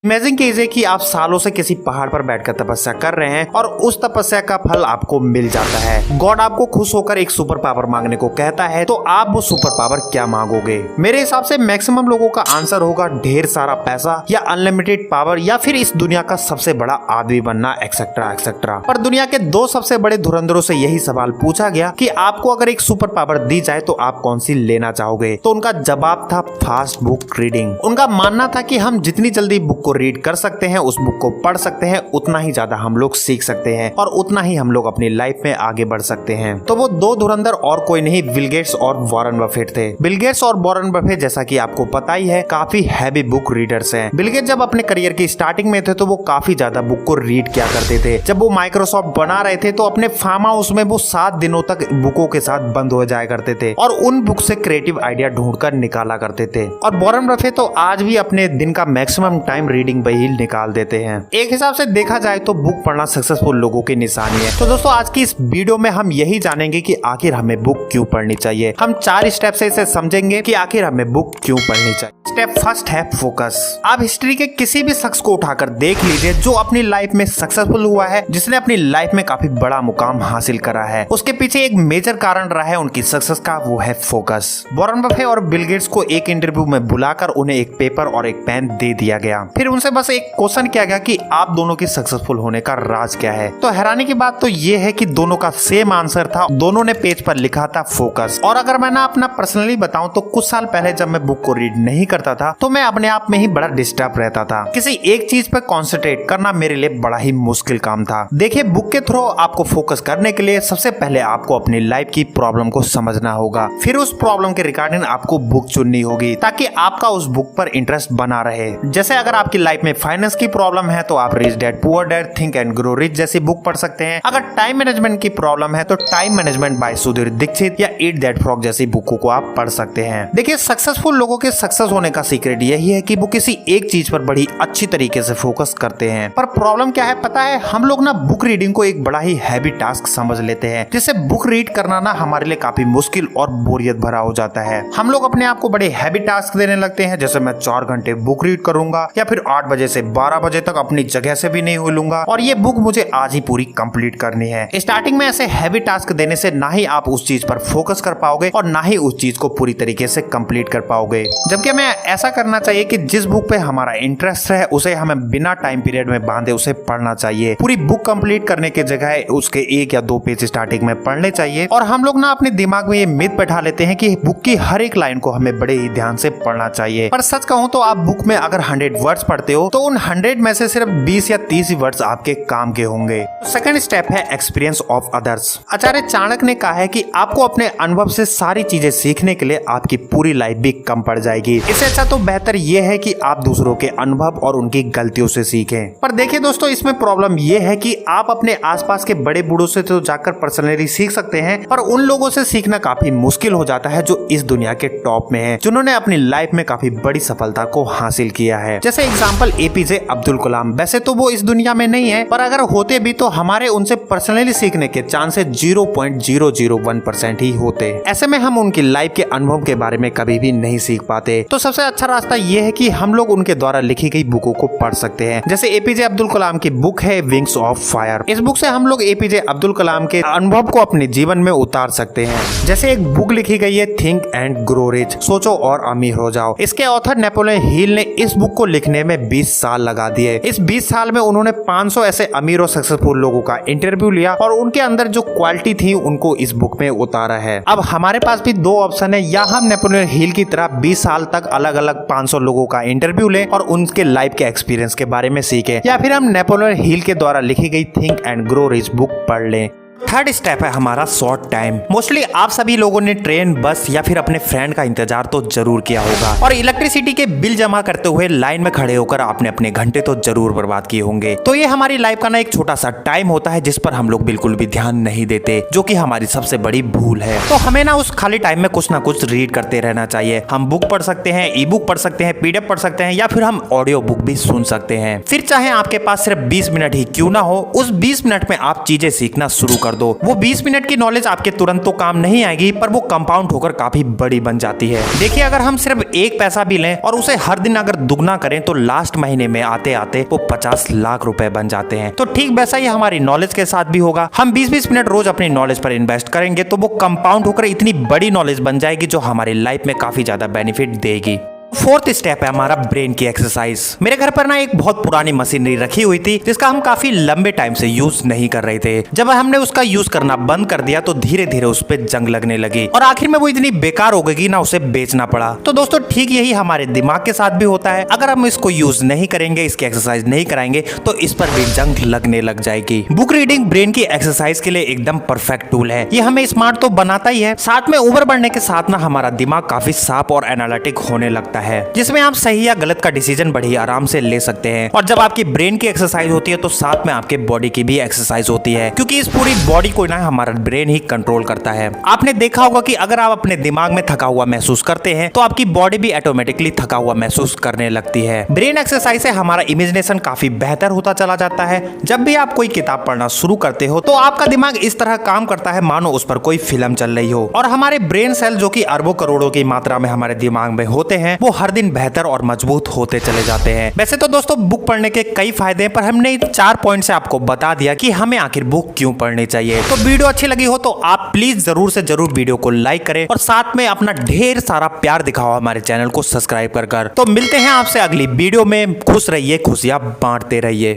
Imagine कीजिए कि आप सालों से किसी पहाड़ पर बैठकर तपस्या कर रहे हैं और उस तपस्या का फल आपको मिल जाता है। गॉड आपको खुश होकर एक सुपर पावर मांगने को कहता है, तो आप वो सुपर पावर क्या मांगोगे? मेरे हिसाब से मैक्सिमम लोगों का आंसर होगा ढेर सारा पैसा या अनलिमिटेड पावर या फिर इस दुनिया का सबसे बड़ा आदमी बनना, एक्सेट्रा एक्सेट्रा। पर दुनिया के दो सबसे बड़े धुरंधरों से यही सवाल पूछा गया कि आपको अगर एक सुपर पावर दी जाए तो आप कौन सी लेना चाहोगे? तो उनका जवाब था फास्ट बुक रीडिंग। उनका मानना था कि हम जितनी जल्दी बुक को रीड कर सकते हैं, उस बुक को पढ़ सकते हैं, उतना ही ज्यादा हम लोग सीख सकते हैं और उतना ही हम लोग अपनी लाइफ में आगे बढ़ सकते हैं। तो वो दो धुरंधर और कोई नहीं, बिल गेट्स और वॉरेन बफेट थे। बिल गेट्स और वॉरेन बफेट जैसा कि आपको पता ही है काफी हैवी बुक रीडर्स हैं। बिल गेट्स जब अपने करियर की स्टार्टिंग में थे तो वो काफी ज्यादा बुक को रीड किया करते थे। जब वो माइक्रोसॉफ्ट बना रहे थे तो अपने फार्म हाउस में वो 7 दिनों तक बुकों के साथ बंद हो जाया करते थे और उन बुक से क्रिएटिव आइडिया ढूंढकर निकाला करते थे। और वॉरेन बफेट तो आज भी अपने दिन का मैक्सिमम टाइम रीडिंग पे ही निकाल देते हैं। एक हिसाब से देखा जाए तो बुक पढ़ना सक्सेसफुल लोगों की निशानी है। तो दोस्तों आज की इस वीडियो में हम यही जानेंगे कि आखिर हमें बुक क्यों पढ़नी चाहिए। हम 4 स्टेप से इसे समझेंगे कि आखिर हमें बुक क्यों पढ़नी चाहिए। स्टेप फर्स्ट है फोकस। आप हिस्ट्री के किसी भी शख्स को उठाकर देख लीजिए जो अपनी लाइफ में सक्सेसफुल हुआ है, जिसने अपनी लाइफ में काफी बड़ा मुकाम हासिल करा है। उसके पीछे एक मेजर कारण रहा है उनकी सक्सेस का, वो है फोकस। वॉरेन बफेट और बिल गेट्स को एक इंटरव्यू में बुलाकर उन्हें एक पेपर और एक पेन दे दिया गया। फिर उनसे बस एक क्वेश्चन किया गया कि आप दोनों की सक्सेसफुल होने का राज क्या है। तो हैरानी की बात तो ये है कि दोनों का सेम आंसर था। दोनों ने पेज पर लिखा था फोकस। और अगर मैं ना अपना पर्सनली बताऊं तो कुछ साल पहले जब मैं बुक को रीड नहीं करता था तो मैं अपने आप में ही बड़ा डिस्टर्ब रहता था। किसी एक चीज पर कॉन्सेंट्रेट करना मेरे लिए बड़ा ही मुश्किल काम था। देखिए, बुक के थ्रू आपको फोकस करने के लिए सबसे पहले आपको अपनी लाइफ की प्रॉब्लम को समझना होगा। फिर उस प्रॉब्लम के रिगार्डिंग आपको बुक चुननी होगी ताकि आपका उस बुक पर इंटरेस्ट बना रहे। जैसे अगर आपकी लाइफ में फाइनेंस की प्रॉब्लम है तो आप rich dad poor dad, think and grow rich जैसी बुक पढ़ सकते हैं। अगर टाइम मैनेजमेंट की प्रॉब्लम है तो time management by Sudhir Dikshit या ईट दैट फ्रॉग जैसी बुकों को आप पढ़ सकते हैं। देखिए, सक्सेसफुल लोगों के सक्सेस होने का सीक्रेट यही है कि वो किसी एक चीज पर बड़ी अच्छी तरीके से फोकस करते हैं। पर प्रॉब्लम क्या है पता है, हम लोग ना बुक रीडिंग को एक बड़ा ही हैवी टास्क समझ लेते हैं, जिससे बुक रीड करना ना हमारे लिए काफी मुश्किल और बोरियत भरा हो जाता है। हम लोग अपने आप को बड़े हैवी टास्क देने लगते हैं, जैसे मैं 4 घंटे बुक रीड करूंगा या फिर 8 बजे से 12 बजे तक अपनी जगह से भी नहीं हिलूंगा और ये बुक मुझे आज ही पूरी कंप्लीट करनी है। स्टार्टिंग में ऐसे हैवी टास्क देने से ना ही आप उस चीज पर फोकस कर पाओगे और ना ही उस चीज को पूरी तरीके से कंप्लीट कर पाओगे। जबकि हमें ऐसा करना चाहिए कि जिस बुक पे हमारा इंटरेस्ट है उसे हमें बिना टाइम पीरियड में बांधे उसे पढ़ना चाहिए। पूरी बुक कंप्लीट करने की जगह उसके 1 या 2 पेज स्टार्टिंग में पढ़ने चाहिए। और हम लोग ना अपने दिमाग में ये मिथ बैठा लेते हैं कि बुक की हर एक लाइन को हमें बड़े ही ध्यान से पढ़ना चाहिए। पर सच कहूँ तो आप बुक में अगर 100 वर्ड्स पढ़ते हो तो उन 100 में से सिर्फ 20 या 30 वर्ड्स आपके काम के होंगे। सेकंड स्टेप है एक्सपीरियंस ऑफ अदर्स। आचार्य चाणक्य ने कहा है कि आपको अपने अनुभव से सारी चीजें सीखने के लिए आपकी पूरी लाइफ भी कम पड़ जाएगी। इससे अच्छा तो बेहतर ये है कि आप दूसरों के अनुभव और उनकी गलतियों से सीखें। पर देखिए दोस्तों, इसमें प्रॉब्लम ये है कि आप अपने आसपास के बड़े बूढ़ों से तो जाकर पर्सनली सीख सकते हैं, पर उन लोगों से सीखना काफी मुश्किल हो जाता है जो इस दुनिया के टॉप में हैं, जिन्होंने अपनी लाइफ में काफी बड़ी सफलता को हासिल किया है। जैसे एग्जाम्पल एपीजे अब्दुल कलाम। वैसे तो वो इस दुनिया में नहीं है, पर अगर होते भी तो हमारे उनसे पर्सनली सीखने के चांसेस 0.001% ही होते। ऐसे में हम उनकी लाइफ के अनुभव के बारे में कभी भी नहीं सीख पाते। तो सबसे अच्छा रास्ता ये है कि हम लोग उनके द्वारा लिखी गई बुकों को पढ़ सकते हैं। जैसे एपीजे अब्दुल कलाम की बुक है विंग्स ऑफ फायर। इस बुक से हम लोग एपीजे अब्दुल कलाम के अनुभव को अपने जीवन में उतार सकते हैं। जैसे एक बुक लिखी गई है थिंक एंड ग्रो रिच, सोचो और अमीर हो जाओ। इसके ऑथर नेपोलियन हिल ने इस बुक को लिखने में 20 साल लगा दिए। इस 20 साल में उन्होंने 500 ऐसे अमीर और सक्सेसफुल लोगों का इंटरव्यू लिया और उनके अंदर जो क्वालिटी थी उनको इस बुक में उतारा है। अब हमारे पास भी 2 ऑप्शन है, या हम नेपोलियन हिल की तरह 20 साल तक अलग अलग 500 लोगों का इंटरव्यू लें और उनके लाइफ के एक्सपीरियंस के बारे में सीखें, या फिर हम नेपोलियन हिल के द्वारा लिखी गई think and grow rich book पढ़ लें। थर्ड स्टेप है हमारा शॉर्ट टाइम। मोस्टली आप सभी लोगों ने ट्रेन, बस या फिर अपने फ्रेंड का इंतजार तो जरूर किया होगा और इलेक्ट्रिसिटी के बिल जमा करते हुए लाइन में खड़े होकर आपने अपने घंटे तो जरूर बर्बाद किए होंगे। तो ये हमारी लाइफ का ना एक छोटा सा टाइम होता है जिस पर हम लोग बिल्कुल भी ध्यान नहीं देते, जो कि हमारी सबसे बड़ी भूल है। तो हमें ना उस खाली टाइम में कुछ ना कुछ रीड करते रहना चाहिए। हम बुक पढ़ सकते हैं, ई बुक पढ़ सकते हैं, पीडीएफ पढ़ सकते हैं, या फिर हम ऑडियो बुक भी सुन सकते हैं। फिर चाहे आपके पास सिर्फ 20 मिनट ही क्यों ना हो, उस 20 मिनट में आप चीजें सीखना शुरू कर दो। वो 20 मिनट की नॉलेज आपके तुरंत तो काम नहीं आएगी, पर वो कंपाउंड होकर काफी बड़ी बन जाती है। देखिए, अगर हम सिर्फ 1 पैसा भी लें और उसे हर दिन अगर दुगना करें तो लास्ट महीने में आते आते वो 50 लाख रुपए बन जाते हैं। तो ठीक वैसा ही हमारी नॉलेज के साथ भी होगा। हम 20-20 मिनट रोज अपनी नॉलेज पर इन्वेस्ट करेंगे तो वो कंपाउंड होकर इतनी बड़ी नॉलेज बन जाएगी जो हमारी लाइफ में काफी ज्यादा बेनिफिट देगी। 4th स्टेप है हमारा ब्रेन की एक्सरसाइज। मेरे घर पर ना एक बहुत पुरानी मशीनरी रखी हुई थी जिसका हम काफी लंबे टाइम से यूज नहीं कर रहे थे। जब हमने उसका यूज करना बंद कर दिया तो धीरे धीरे उस पर जंग लगने लगी और आखिर में वो इतनी बेकार हो गई ना उसे बेचना पड़ा। तो दोस्तों, ठीक यही हमारे दिमाग के साथ भी होता है। अगर हम इसको यूज नहीं करेंगे, इसकी एक्सरसाइज नहीं कराएंगे तो इस पर भी जंग लगने लग जाएगी। बुक रीडिंग ब्रेन की एक्सरसाइज के लिए एकदम परफेक्ट टूल है। ये हमें स्मार्ट तो बनाता ही है, साथ में उम्र बढ़ने के साथ ना हमारा दिमाग काफी साफ और एनालिटिक होने लगता है, जिसमें आप सही या गलत का डिसीजन बड़ी आराम से ले सकते हैं। और जब आपकी ब्रेन की एक्सरसाइज होती है तो साथ में आपके बॉडी की भी एक्सरसाइज होती है, क्योंकि इस पूरी बॉडी को ना हमारा ब्रेन ही कंट्रोल करता है। आपने देखा होगा कि अगर आप अपने दिमाग में थका हुआ महसूस करते हैं तो आपकी बॉडी भी ऑटोमेटिकली थका हुआ महसूस करने लगती है। ब्रेन एक्सरसाइज से हमारा इमेजिनेशन काफी बेहतर होता चला जाता है। जब भी आप कोई किताब पढ़ना शुरू करते हो तो आपका दिमाग इस तरह काम करता है मानो उस पर कोई फिल्म चल रही हो, और हमारे ब्रेन सेल जो कि अरबों करोड़ों की मात्रा में हमारे दिमाग में होते हैं वो हर दिन बेहतर और मजबूत होते चले जाते हैं। वैसे तो दोस्तों, बुक पढ़ने के कई फायदे हैं, पर हमने 4 पॉइंट से आपको बता दिया कि हमें आखिर बुक क्यों पढ़नी चाहिए। तो वीडियो अच्छी लगी हो तो आप प्लीज जरूर से जरूर वीडियो को लाइक करें और साथ में अपना ढेर सारा प्यार दिखाओ हमारे चैनल को सब्सक्राइब कर। तो मिलते हैं आपसे अगली वीडियो में। खुश रहिए, खुशियां बांटते रहिए।